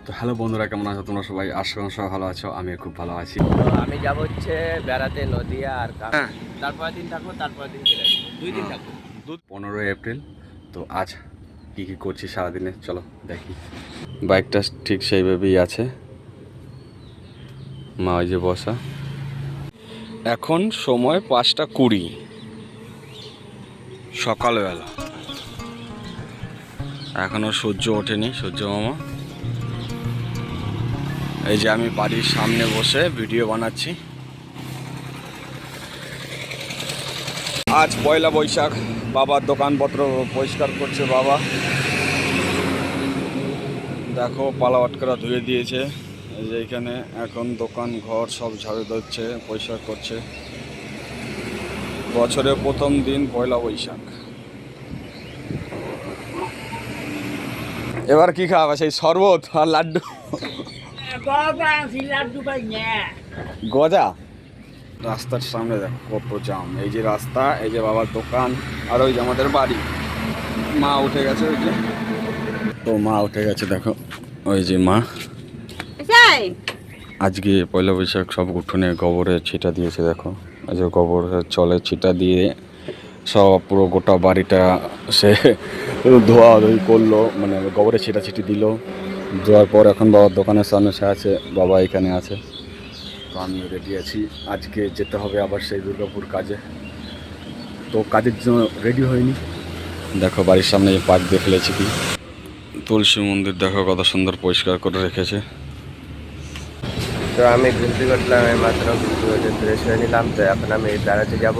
তো হ্যালো বন্ধুরা, কেমন আছো তোমরা সবাই? আশা করি সবাই ভালো আছো, আমি খুব ভালো আছি। তো আমি যাব হচ্ছে বেড়াতে নদিয়া আর হ্যাঁ, তারপর দিন থাকবো, তারপর দিন চলে আসবো, 2 দিন থাকবো। 15 এপ্রিল। তো আজ কি কি করছি সারাদিনে চলো দেখি। বাইকটা ঠিক সেইভাবেই আছে, মা ওই যে বসা। এখন সময় 5টা 20 সকালবেলা, এখনো সূর্য ওঠেনি। সূর্য মামা এই যে আমি বাড়ির সামনে বসে ভিডিও বানাচ্ছি। আজ পয়লা বৈশাখ, বাবার দোকানপত্র পরিষ্কার করছে বাবা। দেখো পালা আটকারা ধুয়ে দিয়েছে। এই যে এখানে এখন দোকান ঘর সব ঝাড়ু দিচ্ছে, পরিষ্কার করছে। বছরের প্রথম দিন পয়লা বৈশাখ। এবার কি খাওয়াবে? সেই শরবত আর লাড্ডু, গজা। রাস্তার সামনে দেখো কত জাম। এই যে রাস্তা, এই যে বাবার দোকান, আর ওই যে আমাদের বাড়ি। মা উঠে গেছে, ওই যে তো মা উঠে গেছে দেখো, ওই যে মা। আজকে পয়লা বৈশাখ সব উঠোনে গোবরের ছিটা দিয়েছে দেখো। এই যে গোবরের চলে ছিটা দিয়ে সব পুরো গোটা বাড়িটা সে ধোয়াধুয়ি করলো, মানে গোবরের ছিটাছিটি দিল। ধোয়ার পর এখন বাবার দোকানের সামনে সে আছে, বাবা এখানে আছে। তো আমিও রেডি আছি, আজকে যেতে হবে আবার সেই দুর্গাপুর কাজে। তো কাজের জন্য রেডি হয়নি। দেখো বাড়ির সামনে যে পার্ক দিয়ে ফেলেছি কি, তুলসী মন্দির দেখো কত সুন্দর পরিষ্কার করে রেখেছে। তো আমি ঘুরতে করলাম, মাত্র ঘুরতে করে ফ্রেশ হয়ে নিলাম। তো এখন আমি বেড়াতে যাব।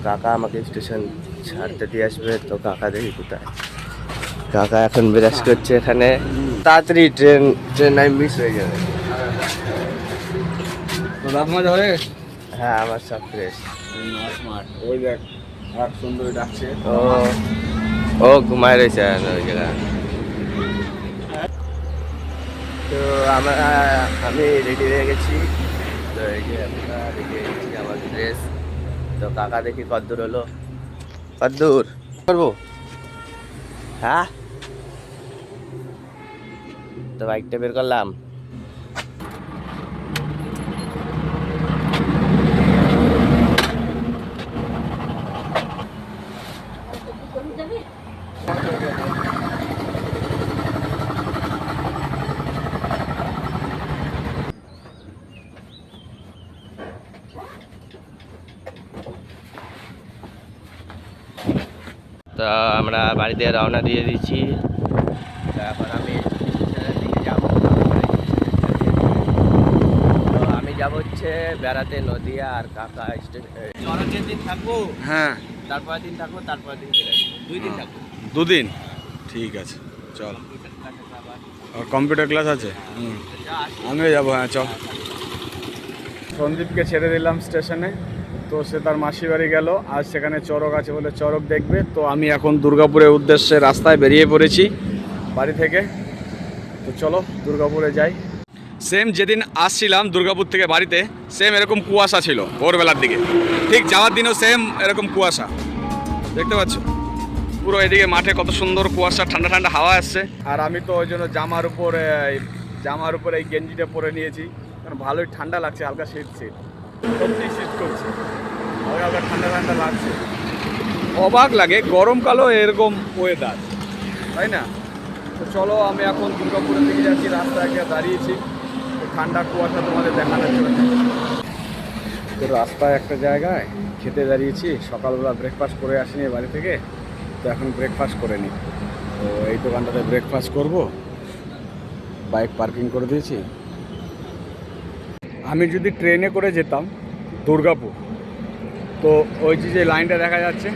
কাকা আমাকে স্টেশন ছাড়তে দিয়ে আসবে। তো কাকা দেখি কোথায়। কাকা এখন বিরাজ করছে এখানে। তাড়াতাড়ি ট্রেন আমি মিস হয়ে যাবে। তো রাত মজা হবে। হ্যাঁ, আমার সব ফ্রেশ। ওই দেখ আর সুন্দর ডাকছে। ও ও ঘুমায় রয়েছে ওই জায়গায়। তো আমি রেডি হয়ে গেছি। তো এই যে আমরা রেডি হয়ে গেছি, আমার ড্রেস। তো কাকা দেখি কদ্দূর হলো, কদ্দূর করবো। হ্যাঁ, তো বাইকটা বের করলাম। তো আমরা বাড়িতে রওনা দিয়ে দিচ্ছি। তো এখন আমি স্টেশনের দিকে যাবো। তো আমি যাবো হচ্ছে বেড়াতে নদিয়া আর কাকা স্টেশন। দিন থাকবো, হ্যাঁ, তারপর দিন থাকবো, তারপর দিন চলে আসবো, 2 দিন থাকবো। 2 দিন, ঠিক আছে চল। আর কম্পিউটার ক্লাস আছে। আমিও যাবো, হ্যাঁ চল। সন্দীপকে ছেড়ে দিলাম স্টেশনে। তো সে তার মাসি বাড়ি গেল, আর সেখানে চড়ক আছে বলে চড়ক দেখবে। তো আমি এখন দুর্গাপুরের উদ্দেশ্যে রাস্তায় বেরিয়ে পড়েছি বাড়ি থেকে। তো চলো দুর্গাপুরে যাই। সেম যেদিন আসছিলাম দুর্গাপুর থেকে বাড়িতে, সেম এরকম কুয়াশা ছিল ভোরবেলার দিকে। ঠিক যাওয়ার দিনও সেম এরকম কুয়াশা দেখতে পাচ্ছ। পুরো এদিকে মাঠে কত সুন্দর কুয়াশা, ঠান্ডা ঠান্ডা হাওয়া আসছে। আর আমি তো ওই জন্য জামার উপরে এই গেঞ্জিটা পরে নিয়েছি, কারণ ভালোই ঠান্ডা লাগছে। হালকা শীত সত্যি শীত করছে, হালকা হালকা ঠান্ডা ঠান্ডা লাগছে। অবাক লাগে গরমকালও এরকম ওয়েদার, তাই না? তো চলো আমি এখন দুর্গাপুরের দিকে যাচ্ছি, রাস্তায় গিয়ে দাঁড়িয়েছি। তো ঠান্ডা কুয়াশা তোমাদের দেখানোর জন্য। তো রাস্তায় একটা জায়গায় খেতে দাঁড়িয়েছি। সকালবেলা ব্রেকফাস্ট করে আসিনি বাড়ি থেকে, তো এখন ব্রেকফাস্ট করে নিই। তো এই দোকানটাতে ব্রেকফাস্ট করব। বাইক পার্কিং করে দিয়েছি। আমি যদি ট্রেনে করে যেতাম দুর্গাপুর, তো ওই যে লাইনটা দেখা যাচ্ছে,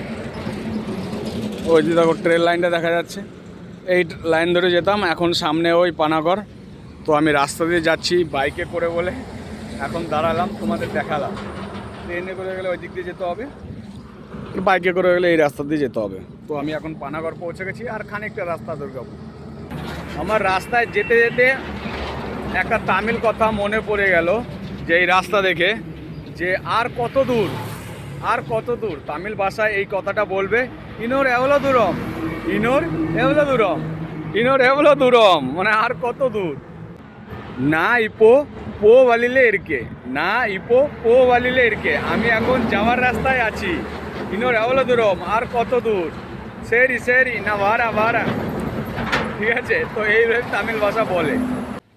ওই যে দেখো ট্রেন লাইনটা দেখা যাচ্ছে, এই লাইন ধরে যেতাম। এখন সামনে ওই পানাগড়। তো আমি রাস্তা দিয়ে যাচ্ছি বাইকে করে বলে এখন দাঁড়ালাম, তোমাদের দেখালাম। ট্রেনে করে গেলে ওই দিক দিয়ে যেতে হবে, বাইকে করে গেলে এই রাস্তা দিয়ে যেতে হবে। তো আমি এখন পানাগড় পৌঁছে গেছি, আর খানিকটা রাস্তা দুর্গাপুর। আমার রাস্তায় যেতে যেতে একটা তামিল কথা মনে পড়ে গেল, যে এই রাস্তা দেখে, যে আর কত দূর, আর কত দূর। তামিল ভাষায় এই কথাটা বলবে, ইনোর এওলা দূরম, ইনোর এওলা দূরম। ইনোর এগুলো দূরম মানে আর কত দূর না ইপো পো বালিলে এরকে না ইপো পো বালিলে এরকে আমি এখন যাওয়ার রাস্তায় আছি ইনোর এগুলো দূরম আর কত দূর সেরি সেরি না ভাড়া ভাড়া ঠিক আছে তো এইভাবে তামিল ভাষা বলে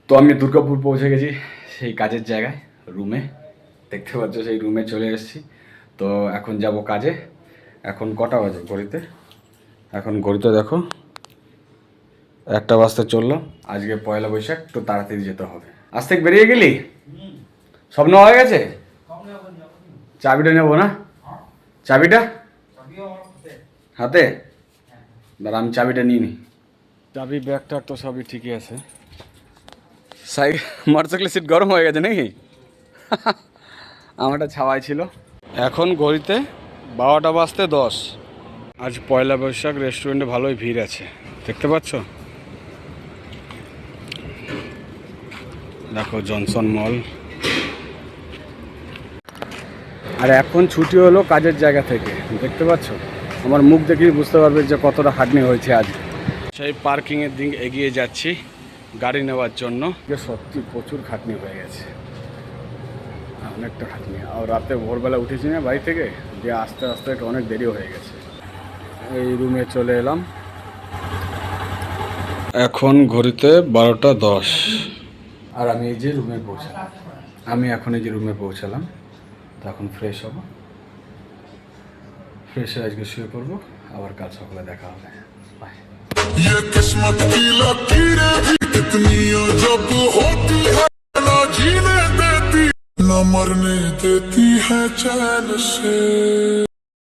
তো আমি দুর্গাপুর পৌঁছে গেছি সেই কাজের জায়গায় রুমে দেখতে পাচ্ছ সেই রুমে চলে এসেছি তো এখন যাব কাজে এখন কটা বাজে ঘড়িতে এখন ঘড়িতে দেখো 1টা বাজতে চললো আজকে পয়লা বৈশাখ একটু তাড়াতাড়ি যেতে হবে আজ থেকে বেরিয়ে গেলি সব নেওয়া হয়ে গেছে চাবিটা নেবো না চাবিটা হাতে দাঁড়া আমি চাবিটা নিয়ে নিই চাবি ব্যাগটা তো সবই ঠিকই আছে মোটরসাইকেলের সিট গরম হয়ে গেছে নাকি আমারটা ছাওয়াই ছিল এখন ঘড়িতে 12টা বাজতে 10 আজ পয়লা বৈশাখ রেস্টুরেন্টে ভালোই ভিড় আছে দেখতে পাচ্ছ দেখো জনসন মল আর এখন ছুটি হলো কাজের জায়গা থেকে দেখতে পাচ্ছ আমার মুখ দেখেই বুঝতে পারবে যে কতটা খাটনি হয়েছে আজ সেই পার্কিংয়ের দিকে এগিয়ে যাচ্ছি গাড়ি নেওয়ার জন্য সত্যি প্রচুর খাটনি হয়ে গেছে অনেকটা খাটনি আর রাতে ভোরবেলা উঠেছি না বাড়ি থেকে দিয়ে আস্তে আস্তে একটু অনেক দেরি হয়ে গেছে এই রুমে চলে এলাম এখন ঘড়িতে 12টা 10 আর আমি এই যে রুমে পৌঁছালাম তো এখন ফ্রেশ হব ফ্রেশ হয়ে আজকে শুয়ে পড়বো আবার কাল সকালে দেখা হবে বাই ये किस्मत की लकीरें भी कितनी जब होती है ना जीने देती न मरने देती है चैन से